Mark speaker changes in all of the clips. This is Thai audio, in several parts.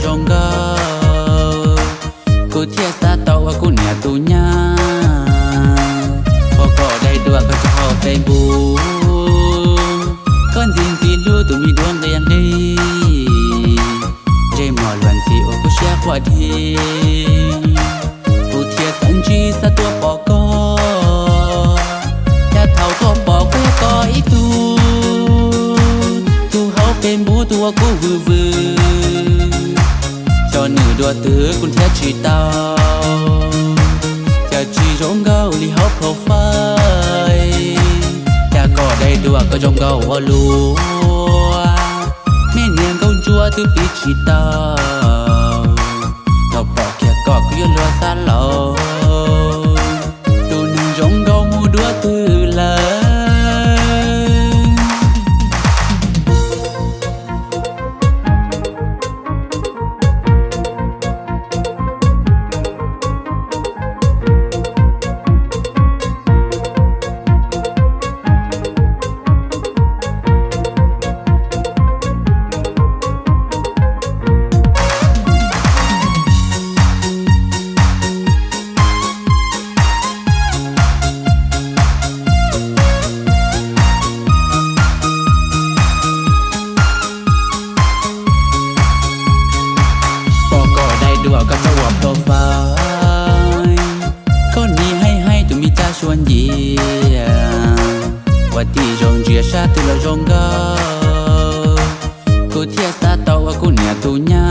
Speaker 1: rong go cô thiệt xa tàu cô nhà tu nhaพอก็ได้ดวงก็จะพอเฟซบุ๊กก้อนจริงที่รู้ตัวมีดวงได้ยังดีใจหมอล้วนสิโอ้กูเชื่อว่าดีผู้เทียสันจีสะตัวปอกก็แค่เท่าตัวปอกก็อีกตัวเขาเป็นบูตัวกูวือcho nữ đua tứ cũng theo chỉ taoจะchỉ rong gao li hop profile แต่ก็ได้ดวงก็จงเกาว่าลัวแม่เนียงก็จัวตือปีชีตาเราบอกแค่ก็กูยันรัวซาลอตัวหนึ่งจงเกามูดัวตือเลยก็จะว่าโปรไฟล์ก็นี้ให้ตัวมีจ้าชวนเยี่ยว่าที่จงเจียชาตัวเราจงก็กูเทียสาเตาว่ากูเนี่ยตัวย่า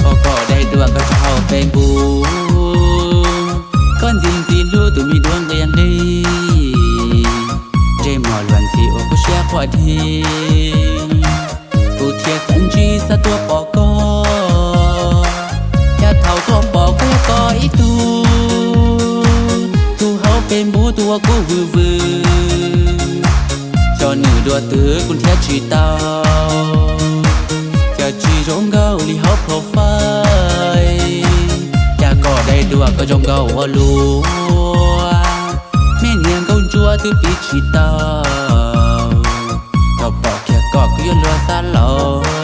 Speaker 1: พอก็ได้ดวงก็จะเอาเฟซบุ๊กก้อนจริงที่รู้ตัวมีดวงได้ยังดีใจหมอล้วนสิโอ้กูเชื่อว่าดีกูเทียสันจีสะตัวปอกก็เท่าตัวปอกก็อีกตัวเขาเป็นบูตัวกูวือcho nữ đua tứ cũng theo chỉ taoจะchỉ rong gao li hop profile แต่ก็ได้ดวงก็จงเกาว่าลัวแม่เนียงก็จัวตือปีชีตาเราบอกแค่ก็กูยันรัวซาลอ